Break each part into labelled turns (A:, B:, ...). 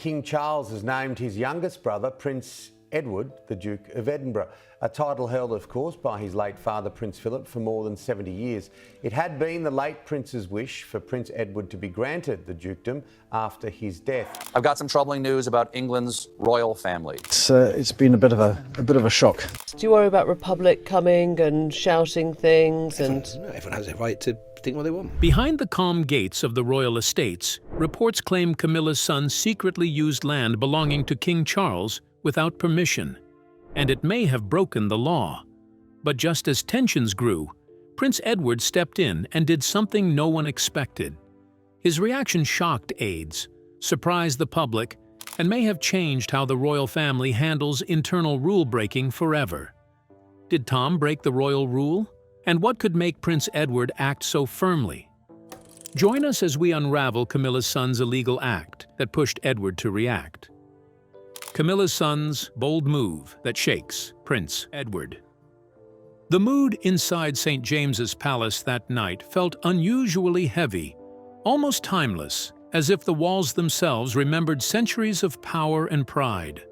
A: King Charles has named his youngest brother, Prince Edward, the Duke of Edinburgh, a title held, of course, by his late father, Prince Philip, for more than 70 years. It had been the late Prince's wish for Prince Edward to be granted the dukedom after his death.
B: I've got some troubling news about England's royal family.
C: It's been a bit of a shock.
D: Do you worry about Republic coming and shouting things?
E: Everyone has a right to think what they want.
F: Behind the calm gates of the royal estates, reports claim Camilla's son secretly used land belonging to King Charles without permission, and it may have broken the law. But just as tensions grew, Prince Edward stepped in and did something no one expected. His reaction shocked aides, surprised the public, and may have changed how the royal family handles internal rule-breaking forever. Did Tom break the royal rule? And what could make Prince Edward act so firmly? Join us as we unravel Camilla's son's illegal act that pushed Edward to react. Camilla's son's bold move that shakes Prince Edward. The mood inside St. James's Palace that night felt unusually heavy, almost timeless, as if the walls themselves remembered centuries of power and pride.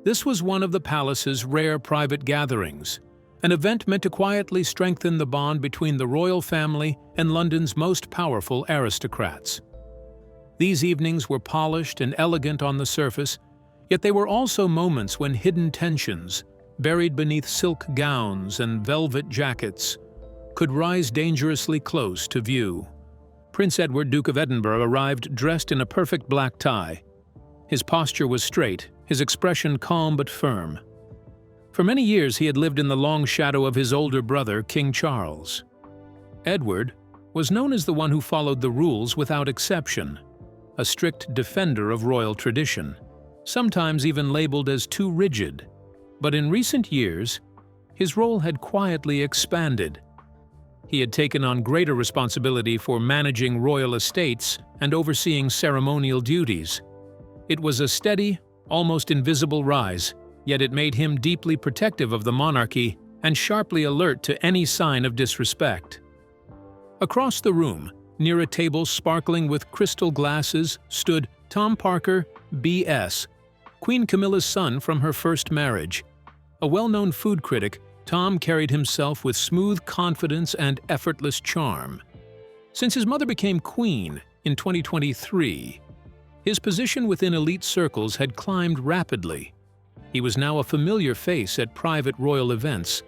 F: This was one of the palace's rare private gatherings, an event meant to quietly strengthen the bond between the royal family and London's most powerful aristocrats. These evenings were polished and elegant on the surface, yet they were also moments when hidden tensions, buried beneath silk gowns and velvet jackets, could rise dangerously close to view. Prince Edward, Duke of Edinburgh, arrived dressed in a perfect black tie. His posture was straight, his expression calm but firm. For many years he had lived in the long shadow of his older brother, King Charles. Edward was known as the one who followed the rules without exception, a strict defender of royal tradition, sometimes even labeled as too rigid. But in recent years, his role had quietly expanded. He had taken on greater responsibility for managing royal estates and overseeing ceremonial duties. It was a steady, almost invisible rise, yet it made him deeply protective of the monarchy and sharply alert to any sign of disrespect. Across the room, near a table sparkling with crystal glasses, stood Tom Parker, B.S., Queen Camilla's son from her first marriage. A well-known food critic, Tom carried himself with smooth confidence and effortless charm. Since his mother became queen in 2023, his position within elite circles had climbed rapidly. He was now a familiar face at private royal events.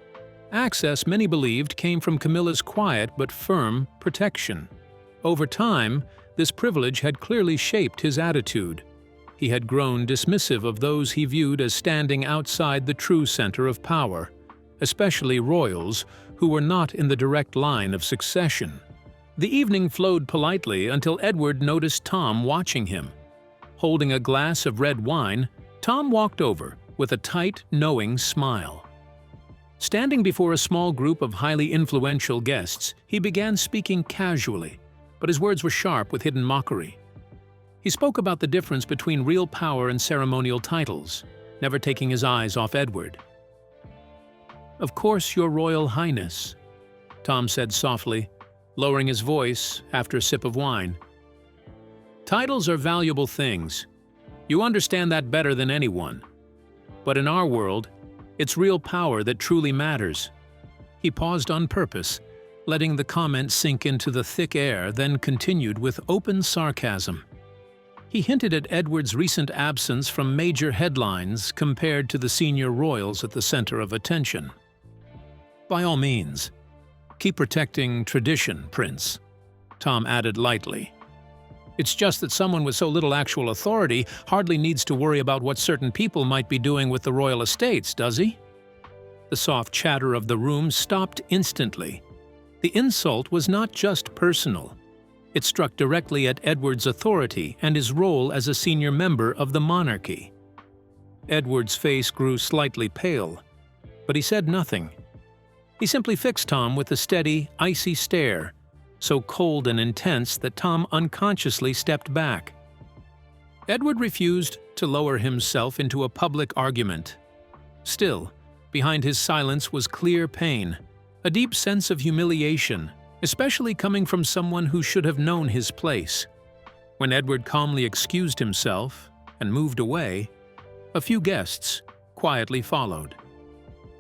F: Access, many believed, came from Camilla's quiet but firm protection. Over time, this privilege had clearly shaped his attitude. He had grown dismissive of those he viewed as standing outside the true center of power, especially royals who were not in the direct line of succession. The evening flowed politely until Edward noticed Tom watching him. Holding a glass of red wine, Tom walked over with a tight, knowing smile. Standing before a small group of highly influential guests, he began speaking casually, but his words were sharp with hidden mockery. He spoke about the difference between real power and ceremonial titles, never taking his eyes off Edward. "Of course, Your Royal Highness," Tom said softly, lowering his voice after a sip of wine. "Titles are valuable things. You understand that better than anyone. But in our world, it's real power that truly matters." He paused on purpose, letting the comment sink into the thick air, then continued with open sarcasm. He hinted at Edward's recent absence from major headlines compared to the senior royals at the center of attention. "By all means, keep protecting tradition, Prince," Tom added lightly. "It's just that someone with so little actual authority hardly needs to worry about what certain people might be doing with the royal estates, does he?" The soft chatter of the room stopped instantly. The insult was not just personal. It struck directly at Edward's authority and his role as a senior member of the monarchy. Edward's face grew slightly pale, but he said nothing. He simply fixed Tom with a steady, icy stare, so cold and intense that Tom unconsciously stepped back. Edward refused to lower himself into a public argument. Still, behind his silence was clear pain, a deep sense of humiliation, especially coming from someone who should have known his place. When Edward calmly excused himself, and moved away, a few guests quietly followed.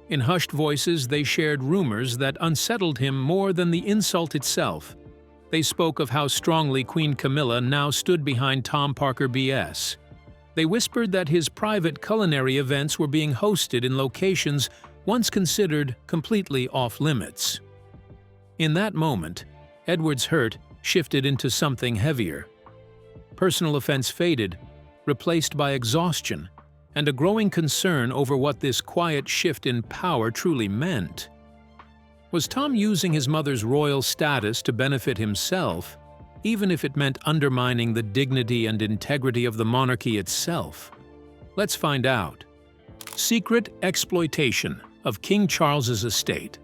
F: In hushed voices, they shared rumors that unsettled him more than the insult itself. They spoke of how strongly Queen Camilla now stood behind Tom Parker BS. They whispered that his private culinary events were being hosted in locations once considered completely off-limits. In that moment, Edward's hurt shifted into something heavier. Personal offense faded, replaced by exhaustion, and a growing concern over what this quiet shift in power truly meant. Was Tom using his mother's royal status to benefit himself, even if it meant undermining the dignity and integrity of the monarchy itself? Let's find out. Secret exploitation of King Charles's estate.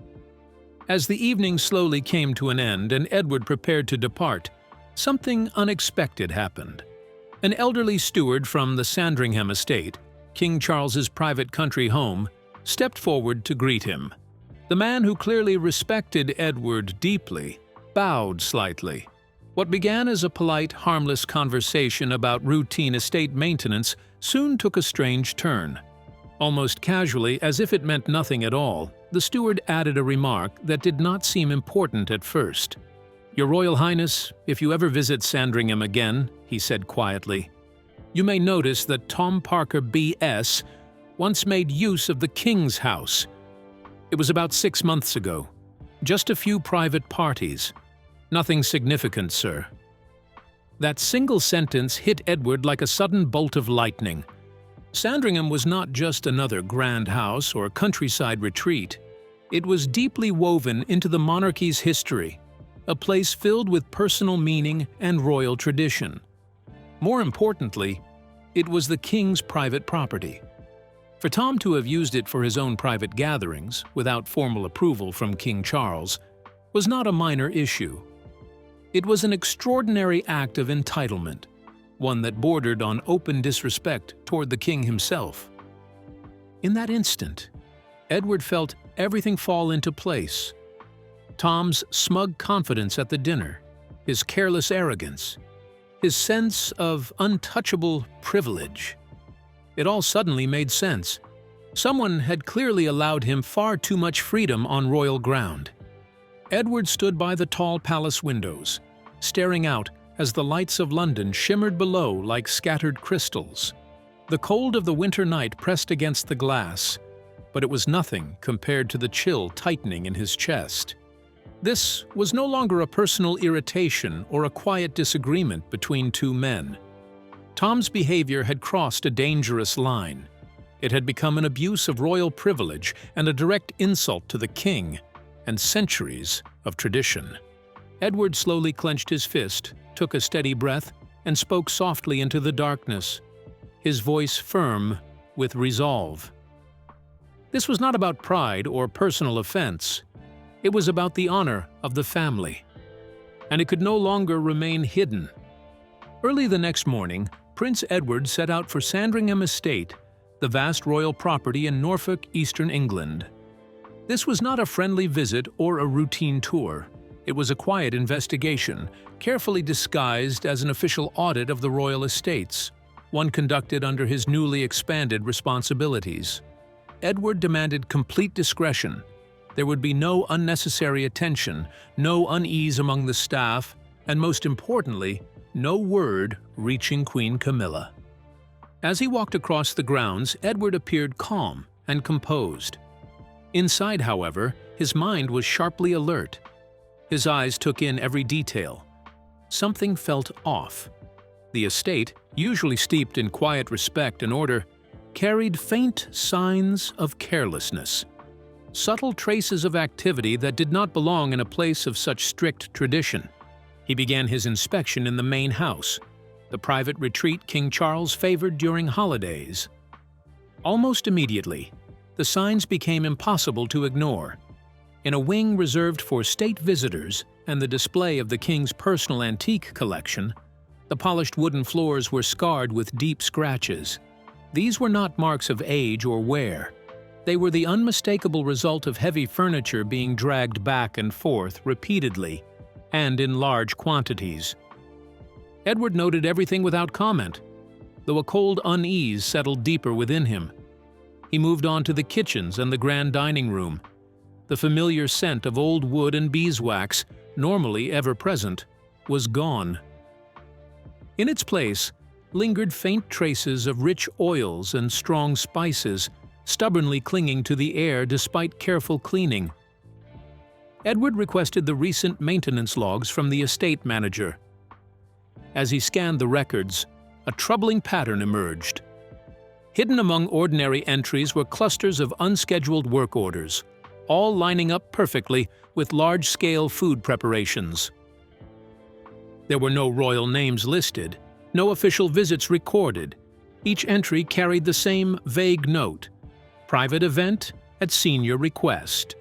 F: As the evening slowly came to an end and Edward prepared to depart, something unexpected happened. An elderly steward from the Sandringham estate, King Charles's private country home, stepped forward to greet him. The man, who clearly respected Edward deeply, bowed slightly. What began as a polite, harmless conversation about routine estate maintenance soon took a strange turn. Almost casually, as if it meant nothing at all, the steward added a remark that did not seem important at first. "Your Royal Highness, if you ever visit Sandringham again," he said quietly, "you may notice that Tom Parker B.S. once made use of the King's house. It was about 6 months ago. Just a few private parties. Nothing significant, sir." That single sentence hit Edward like a sudden bolt of lightning. Sandringham was not just another grand house or countryside retreat. It was deeply woven into the monarchy's history, a place filled with personal meaning and royal tradition. More importantly, it was the king's private property. For Tom to have used it for his own private gatherings, without formal approval from King Charles, was not a minor issue. It was an extraordinary act of entitlement, one that bordered on open disrespect toward the king himself. In that instant, Edward felt everything fall into place. Tom's smug confidence at the dinner, his careless arrogance, his sense of untouchable privilege. It all suddenly made sense. Someone had clearly allowed him far too much freedom on royal ground. Edward stood by the tall palace windows, staring out as the lights of London shimmered below like scattered crystals. The cold of the winter night pressed against the glass, but it was nothing compared to the chill tightening in his chest. This was no longer a personal irritation or a quiet disagreement between two men. Tom's behavior had crossed a dangerous line. It had become an abuse of royal privilege and a direct insult to the king and centuries of tradition. Edward slowly clenched his fist, took a steady breath, and spoke softly into the darkness, his voice firm with resolve. This was not about pride or personal offense. It was about the honor of the family. And it could no longer remain hidden. Early the next morning, Prince Edward set out for Sandringham Estate, the vast royal property in Norfolk, eastern England. This was not a friendly visit or a routine tour. It was a quiet investigation, carefully disguised as an official audit of the royal estates, one conducted under his newly expanded responsibilities. Edward demanded complete discretion. There would be no unnecessary attention, no unease among the staff, and most importantly, no word reaching Queen Camilla. As he walked across the grounds, Edward appeared calm and composed. Inside, however, his mind was sharply alert. His eyes took in every detail. Something felt off. The estate, usually steeped in quiet respect and order, carried faint signs of carelessness, subtle traces of activity that did not belong in a place of such strict tradition. He began his inspection in the main house, the private retreat King Charles favored during holidays. Almost immediately, the signs became impossible to ignore. In a wing reserved for state visitors and the display of the king's personal antique collection, the polished wooden floors were scarred with deep scratches. These were not marks of age or wear. They were the unmistakable result of heavy furniture being dragged back and forth repeatedly and in large quantities. Edward noted everything without comment. though a cold unease settled deeper within him. He moved on to the kitchens and the grand dining room. The familiar scent of old wood and beeswax, normally ever present, was gone. In its place lingered faint traces of rich oils and strong spices, stubbornly clinging to the air despite careful cleaning. Edward requested the recent maintenance logs from the estate manager. As he scanned the records, a troubling pattern emerged. Hidden among ordinary entries were clusters of unscheduled work orders, all lining up perfectly with large-scale food preparations. There were no royal names listed, no official visits recorded. Each entry carried the same vague note: private event at senior request.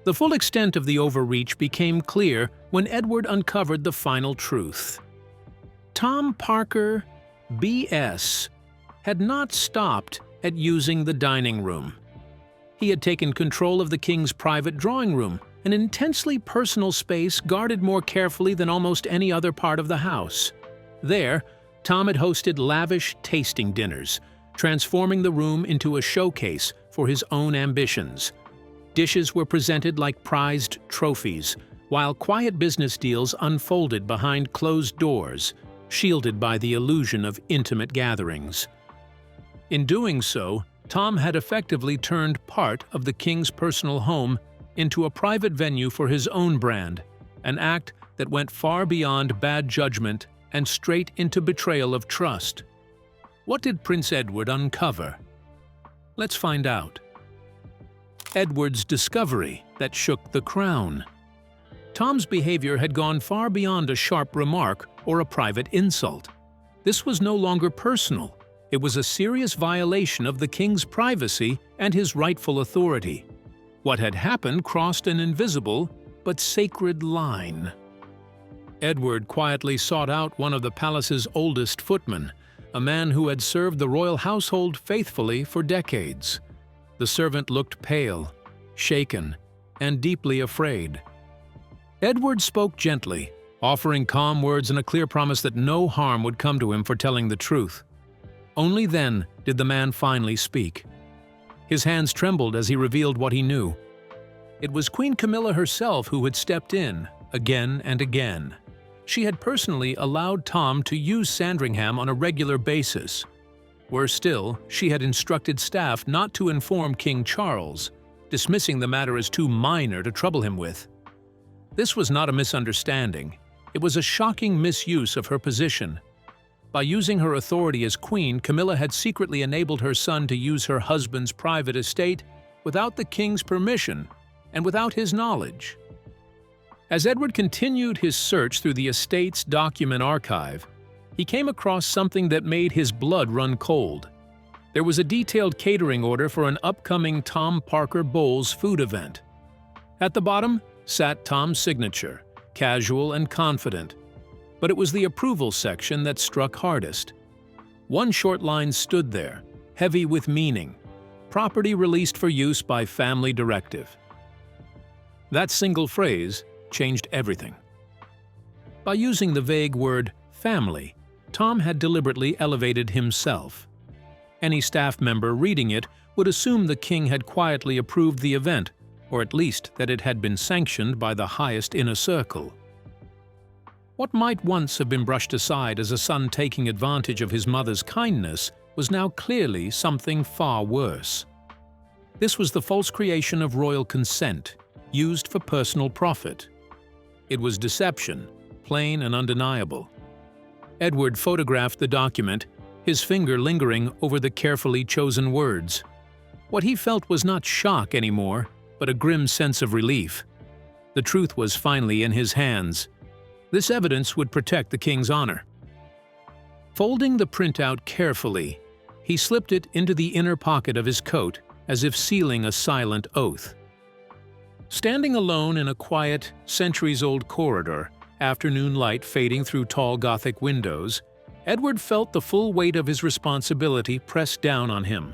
F: The full extent of the overreach became clear when Edward uncovered the final truth. Tom Parker, B.S., had not stopped at using the dining room. He had taken control of the king's private drawing room, an intensely personal space guarded more carefully than almost any other part of the house. There, Tom had hosted lavish tasting dinners, transforming the room into a showcase for his own ambitions. Dishes were presented like prized trophies, while quiet business deals unfolded behind closed doors, shielded by the illusion of intimate gatherings. In doing so, Tom had effectively turned part of the king's personal home into a private venue for his own brand, an act that went far beyond bad judgment and straight into betrayal of trust. What did Prince Edward uncover? Let's find out. Edward's discovery that shook the crown. Tom's behavior had gone far beyond a sharp remark or a private insult. This was no longer personal. It was a serious violation of the king's privacy and his rightful authority. What had happened crossed an invisible but sacred line. Edward quietly sought out one of the palace's oldest footmen, a man who had served the royal household faithfully for decades. The servant looked pale, shaken, and deeply afraid. Edward spoke gently, offering calm words and a clear promise that no harm would come to him for telling the truth. Only then did the man finally speak. His hands trembled as he revealed what he knew. It was Queen Camilla herself who had stepped in, again and again. She had personally allowed Tom to use Sandringham on a regular basis. Worse still, she had instructed staff not to inform King Charles, dismissing the matter as too minor to trouble him with. This was not a misunderstanding. It was a shocking misuse of her position. By using her authority as queen, Camilla had secretly enabled her son to use her husband's private estate without the king's permission and without his knowledge. As Edward continued his search through the estate's document archive, he came across something that made his blood run cold. There was a detailed catering order for an upcoming Tom Parker Bowles food event. At the bottom sat Tom's signature, casual and confident. But it was the approval section that struck hardest. One short line stood there, heavy with meaning: property released for use by family directive. That single phrase changed everything. By using the vague word family, Tom had deliberately elevated himself. Any staff member reading it would assume the king had quietly approved the event, or at least that it had been sanctioned by the highest inner circle. What might once have been brushed aside as a son taking advantage of his mother's kindness was now clearly something far worse. This was the false creation of royal consent, used for personal profit. It was deception, plain and undeniable. Edward photographed the document, his finger lingering over the carefully chosen words. What he felt was not shock anymore, but a grim sense of relief. The truth was finally in his hands. This evidence would protect the king's honor. Folding the printout carefully, he slipped it into the inner pocket of his coat, as if sealing a silent oath. Standing alone in a quiet, centuries-old corridor, afternoon light fading through tall Gothic windows, Edward felt the full weight of his responsibility pressed down on him.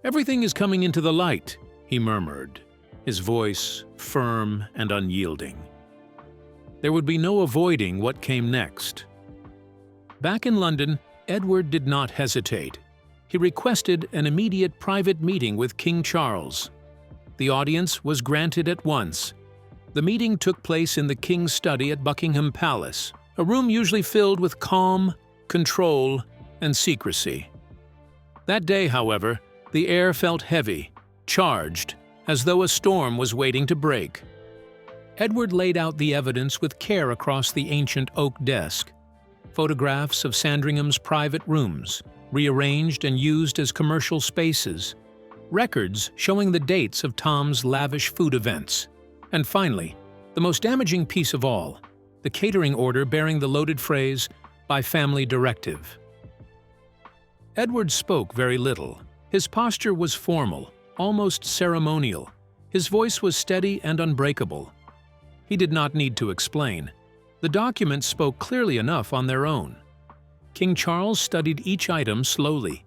F: "Everything is coming into the light," he murmured, his voice firm and unyielding. There would be no avoiding what came next. Back in London, Edward did not hesitate. He requested an immediate private meeting with King Charles. The audience was granted at once. The meeting took place in the king's study at Buckingham Palace, a room usually filled with calm, control, and secrecy. That day, however, the air felt heavy, charged, as though a storm was waiting to break. Edward laid out the evidence with care across the ancient oak desk. Photographs of Sandringham's private rooms, rearranged and used as commercial spaces. Records showing the dates of Tom's lavish food events. And finally, the most damaging piece of all, the catering order bearing the loaded phrase, "by family directive." Edward spoke very little. His posture was formal, almost ceremonial. His voice was steady and unbreakable. He did not need to explain. The documents spoke clearly enough on their own. King Charles studied each item slowly.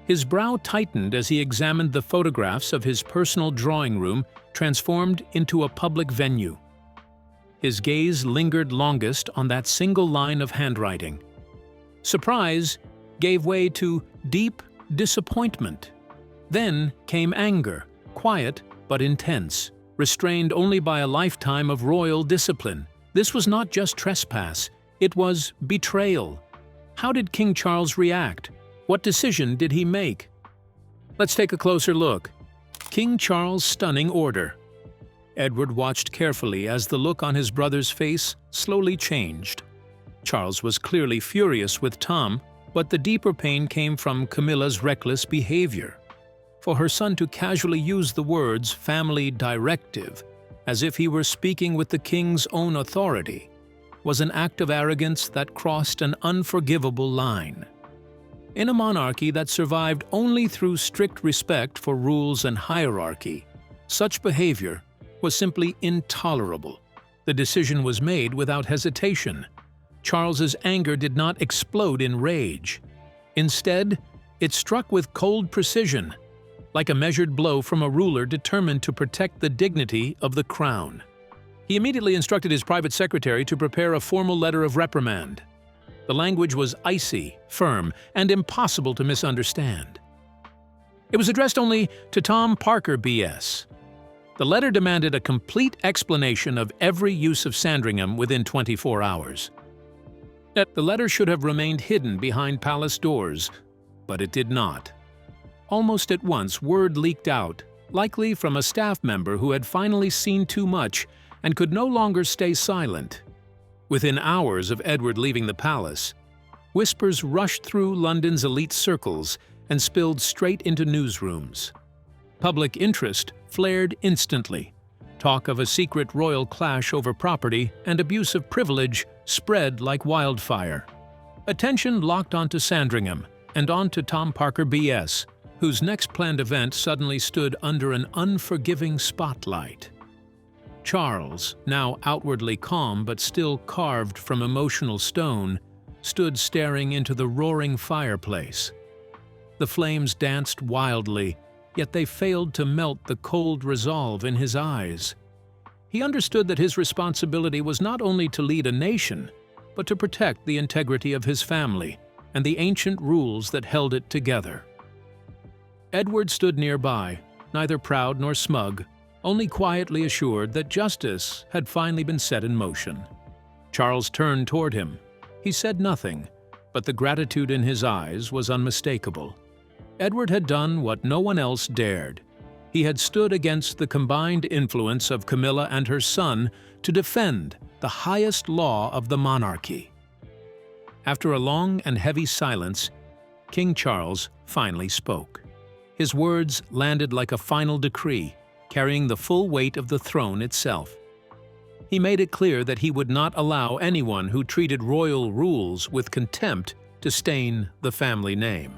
F: His brow tightened as he examined the photographs of his personal drawing room transformed into a public venue. His gaze lingered longest on that single line of handwriting. Surprise gave way to deep disappointment. Then came anger, quiet but intense, restrained only by a lifetime of royal discipline. This was not just trespass, it was betrayal. How did King Charles react? What decision did he make? Let's take a closer look. King Charles' stunning order. Edward watched carefully as the look on his brother's face slowly changed. Charles was clearly furious with Tom, but the deeper pain came from Camilla's reckless behavior. For her son to casually use the words "family directive," as if he were speaking with the king's own authority, was an act of arrogance that crossed an unforgivable line. In a monarchy that survived only through strict respect for rules and hierarchy, such behavior was simply intolerable. The decision was made without hesitation. Charles's anger did not explode in rage. Instead, it struck with cold precision, like a measured blow from a ruler determined to protect the dignity of the crown. He immediately instructed his private secretary to prepare a formal letter of reprimand. The language was icy, firm, and impossible to misunderstand. It was addressed only to Tom Parker, B.S. The letter demanded a complete explanation of every use of Sandringham within 24 hours. The letter should have remained hidden behind palace doors, but it did not. Almost at once, word leaked out, likely from a staff member who had finally seen too much and could no longer stay silent. Within hours of Edward leaving the palace, whispers rushed through London's elite circles and spilled straight into newsrooms. Public interest flared instantly. Talk of a secret royal clash over property and abuse of privilege spread like wildfire. Attention locked onto Sandringham and onto Tom Parker, B.S., whose next planned event suddenly stood under an unforgiving spotlight. Charles, now outwardly calm but still carved from emotional stone, stood staring into the roaring fireplace. The flames danced wildly, yet they failed to melt the cold resolve in his eyes. He understood that his responsibility was not only to lead a nation, but to protect the integrity of his family and the ancient rules that held it together. Edward stood nearby, neither proud nor smug, only quietly assured that justice had finally been set in motion. Charles turned toward him. He said nothing, but the gratitude in his eyes was unmistakable. Edward had done what no one else dared. He had stood against the combined influence of Camilla and her son to defend the highest law of the monarchy. After a long and heavy silence, King Charles finally spoke. His words landed like a final decree, carrying the full weight of the throne itself. He made it clear that he would not allow anyone who treated royal rules with contempt to stain the family name.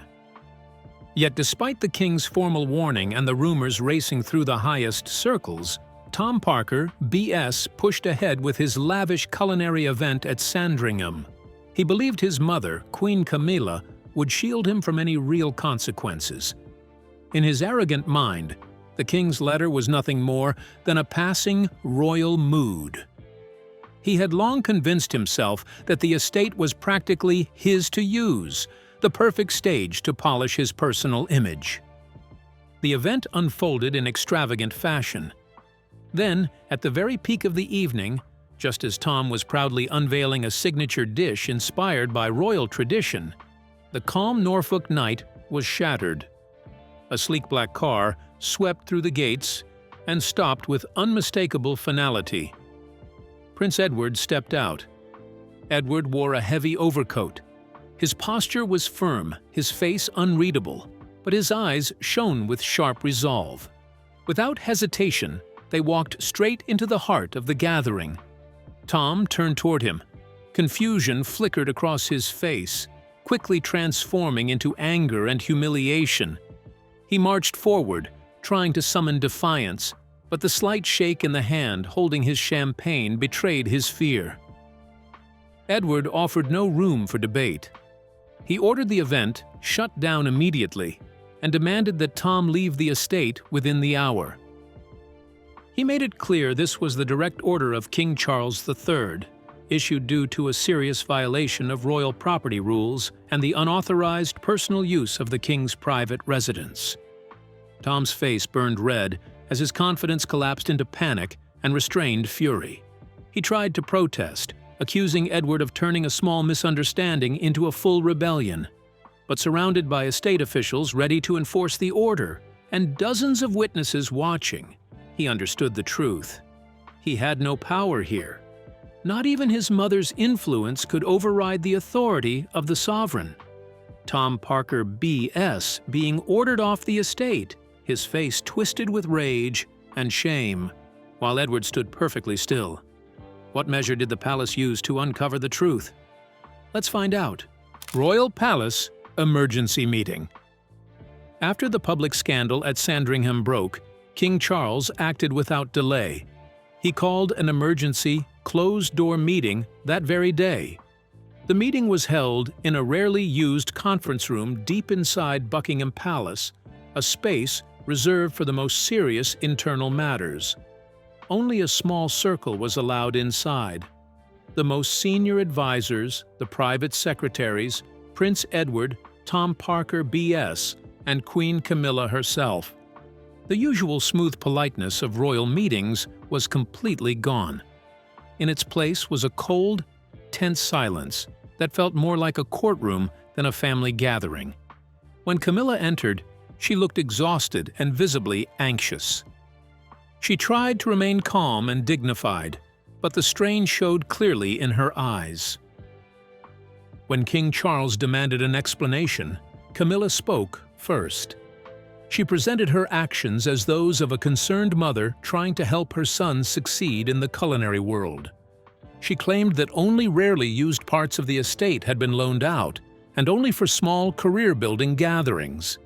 F: Yet despite the king's formal warning and the rumors racing through the highest circles, Tom Parker, B.S., pushed ahead with his lavish culinary event at Sandringham. He believed his mother, Queen Camilla, would shield him from any real consequences. In his arrogant mind, the king's letter was nothing more than a passing royal mood. He had long convinced himself that the estate was practically his to use, the perfect stage to polish his personal image. The event unfolded in extravagant fashion. Then, at the very peak of the evening, just as Tom was proudly unveiling a signature dish inspired by royal tradition, the calm Norfolk night was shattered. A sleek black car swept through the gates and stopped with unmistakable finality. Prince Edward stepped out. Edward wore a heavy overcoat. His posture was firm, his face unreadable, but his eyes shone with sharp resolve. Without hesitation, they walked straight into the heart of the gathering. Tom turned toward him. Confusion flickered across his face, quickly transforming into anger and humiliation. He marched forward, trying to summon defiance, but the slight shake in the hand holding his champagne betrayed his fear. Edward offered no room for debate. He ordered the event shut down immediately and demanded that Tom leave the estate within the hour. He made it clear this was the direct order of King Charles III, issued due to a serious violation of royal property rules and the unauthorized personal use of the king's private residence. Tom's face burned red as his confidence collapsed into panic and restrained fury. He tried to protest, accusing Edward of turning a small misunderstanding into a full rebellion. But surrounded by estate officials ready to enforce the order and dozens of witnesses watching, he understood the truth. He had no power here. Not even his mother's influence could override the authority of the sovereign. Tom Parker B.S. being ordered off the estate, his face twisted with rage and shame, while Edward stood perfectly still. What measure did the palace use to uncover the truth? Let's find out. Royal Palace Emergency Meeting. After the public scandal at Sandringham broke, King Charles acted without delay. He called an emergency, closed-door meeting that very day. The meeting was held in a rarely used conference room deep inside Buckingham Palace, a space reserved for the most serious internal matters. Only a small circle was allowed inside. The most senior advisors, the private secretaries, Prince Edward, Tom Parker B.S., and Queen Camilla herself. The usual smooth politeness of royal meetings was completely gone. In its place was a cold, tense silence that felt more like a courtroom than a family gathering. When Camilla entered, she looked exhausted and visibly anxious. She tried to remain calm and dignified, but the strain showed clearly in her eyes. When King Charles demanded an explanation, Camilla spoke first. She presented her actions as those of a concerned mother trying to help her son succeed in the culinary world. She claimed that only rarely used parts of the estate had been loaned out, and only for small career-building gatherings.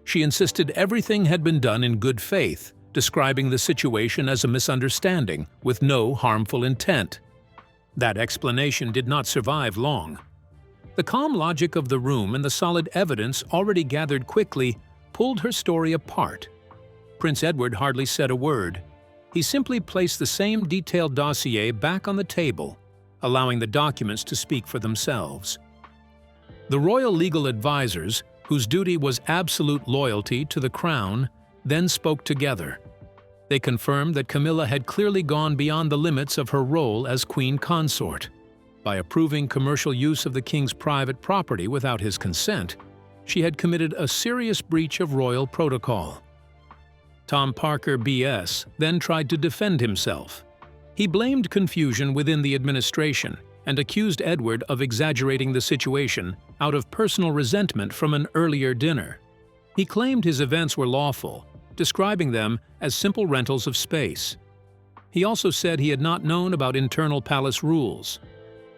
F: She insisted everything had been done in good faith, describing the situation as a misunderstanding with no harmful intent. That explanation did not survive long. The calm logic of the room and the solid evidence already gathered quickly pulled her story apart. Prince Edward hardly said a word. He simply placed the same detailed dossier back on the table, allowing the documents to speak for themselves. The royal legal advisors, whose duty was absolute loyalty to the crown, then spoke together. They confirmed that Camilla had clearly gone beyond the limits of her role as queen consort. By approving commercial use of the king's private property without his consent, she had committed a serious breach of royal protocol. Tom Parker B.S. then tried to defend himself. He blamed confusion within the administration and accused Edward of exaggerating the situation out of personal resentment from an earlier dinner. He claimed his events were lawful, describing them as simple rentals of space. He also said he had not known about internal palace rules.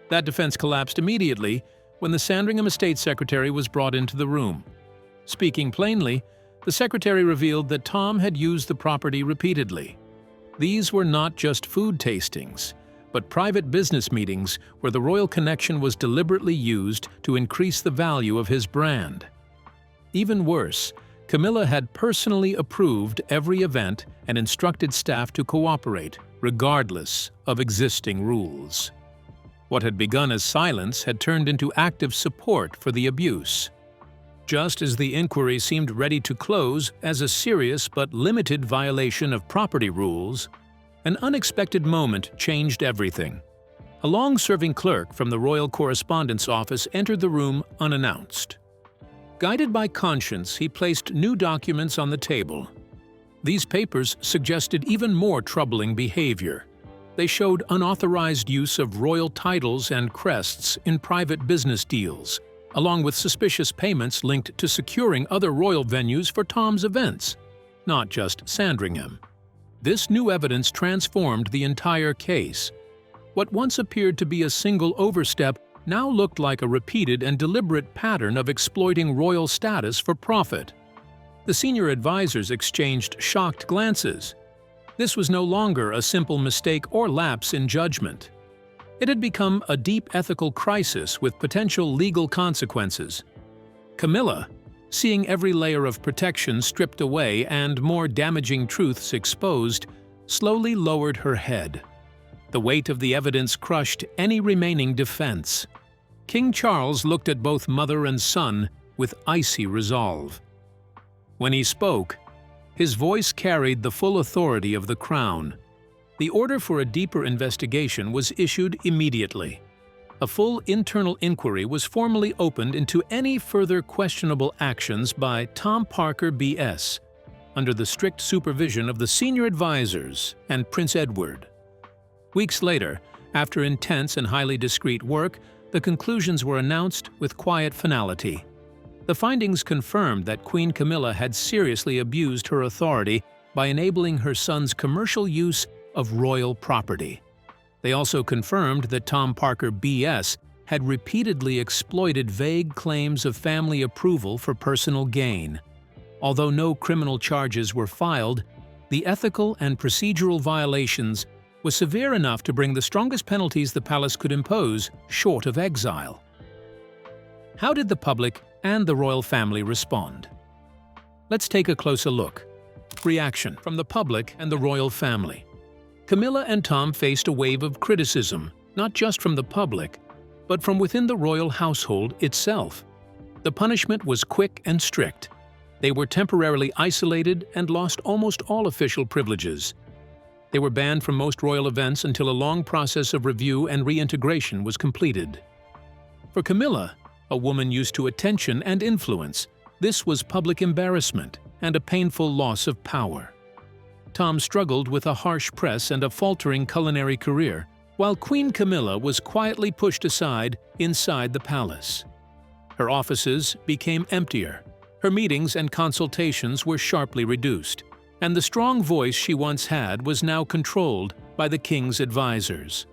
F: That defense collapsed immediately when the Sandringham Estate Secretary was brought into the room. Speaking plainly, the secretary revealed that Tom had used the property repeatedly. These were not just food tastings, but private business meetings where the royal connection was deliberately used to increase the value of his brand. Even worse, Camilla had personally approved every event and instructed staff to cooperate, regardless of existing rules. What had begun as silence had turned into active support for the abuse. Just as the inquiry seemed ready to close as a serious but limited violation of property rules, an unexpected moment changed everything. A long-serving clerk from the Royal Correspondence Office entered the room unannounced. Guided by conscience, he placed new documents on the table. These papers suggested even more troubling behavior. They showed unauthorized use of royal titles and crests in private business deals, along with suspicious payments linked to securing other royal venues for Tom's events, not just Sandringham. This new evidence transformed the entire case. What once appeared to be a single overstep now looked like a repeated and deliberate pattern of exploiting royal status for profit. The senior advisors exchanged shocked glances. This was no longer a simple mistake or lapse in judgment. It had become a deep ethical crisis with potential legal consequences. Camilla, seeing every layer of protection stripped away and more damaging truths exposed, slowly lowered her head. The weight of the evidence crushed any remaining defense. King Charles looked at both mother and son with icy resolve. When he spoke, his voice carried the full authority of the crown. The order for a deeper investigation was issued immediately. A full internal inquiry was formally opened into any further questionable actions by Tom Parker B.S., under the strict supervision of the senior advisors and Prince Edward. Weeks later, after intense and highly discreet work, the conclusions were announced with quiet finality. The findings confirmed that Queen Camilla had seriously abused her authority by enabling her son's commercial use of royal property. They also confirmed that Tom Parker B.S. had repeatedly exploited vague claims of family approval for personal gain. Although no criminal charges were filed, the ethical and procedural violations were severe enough to bring the strongest penalties the palace could impose, short of exile. How did the public and the royal family respond? Let's take a closer look. Reaction from the public and the royal family. Camilla and Tom faced a wave of criticism, not just from the public, but from within the royal household itself. The punishment was quick and strict. They were temporarily isolated and lost almost all official privileges. They were banned from most royal events until a long process of review and reintegration was completed. For Camilla, a woman used to attention and influence, this was public embarrassment and a painful loss of power. Tom struggled with a harsh press and a faltering culinary career, while Queen Camilla was quietly pushed aside inside the palace. Her offices became emptier, her meetings and consultations were sharply reduced, and the strong voice she once had was now controlled by the king's advisors.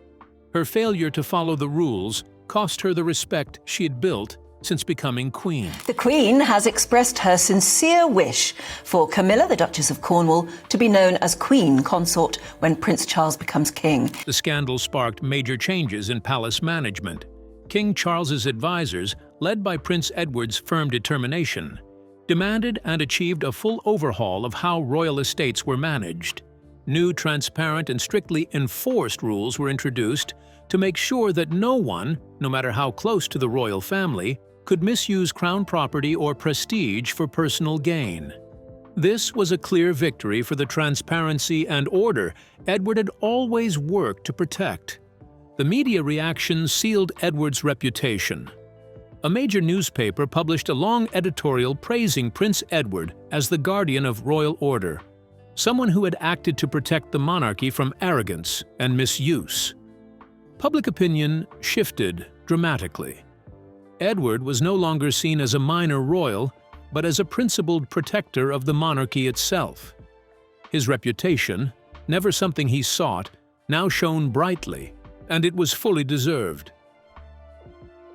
F: Her failure to follow the rules cost her the respect she had built since becoming queen.
G: The Queen has expressed her sincere wish for Camilla, the Duchess of Cornwall, to be known as Queen Consort when Prince Charles becomes king.
F: The scandal sparked major changes in palace management. King Charles's advisors, led by Prince Edward's firm determination, demanded and achieved a full overhaul of how royal estates were managed. New, transparent, and strictly enforced rules were introduced to make sure that no one, no matter how close to the royal family, could misuse crown property or prestige for personal gain. This was a clear victory for the transparency and order Edward had always worked to protect. The media reaction sealed Edward's reputation. A major newspaper published a long editorial praising Prince Edward as the guardian of royal order, someone who had acted to protect the monarchy from arrogance and misuse. Public opinion shifted dramatically. Edward was no longer seen as a minor royal, but as a principled protector of the monarchy itself. His reputation, never something he sought, now shone brightly, and it was fully deserved.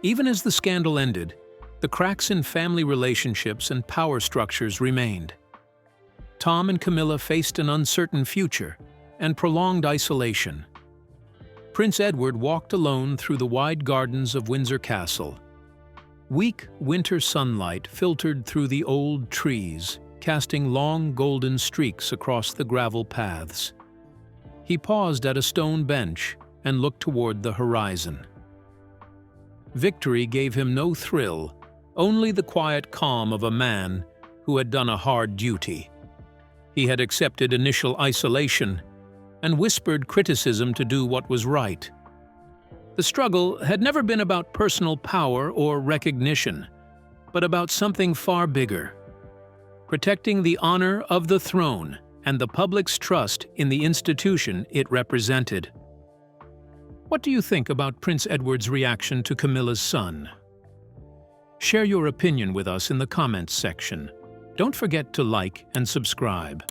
F: Even as the scandal ended, the cracks in family relationships and power structures remained. Tom and Camilla faced an uncertain future and prolonged isolation. Prince Edward walked alone through the wide gardens of Windsor Castle. Weak winter sunlight filtered through the old trees, casting long golden streaks across the gravel paths. He paused at a stone bench and looked toward the horizon. Victory gave him no thrill, only the quiet calm of a man who had done a hard duty. He had accepted initial isolation and whispered criticism to do what was right. The struggle had never been about personal power or recognition, but about something far bigger: protecting the honor of the throne and the public's trust in the institution it represented. What do you think about Prince Edward's reaction to Camilla's son? Share your opinion with us in the comments section. Don't forget to like and subscribe.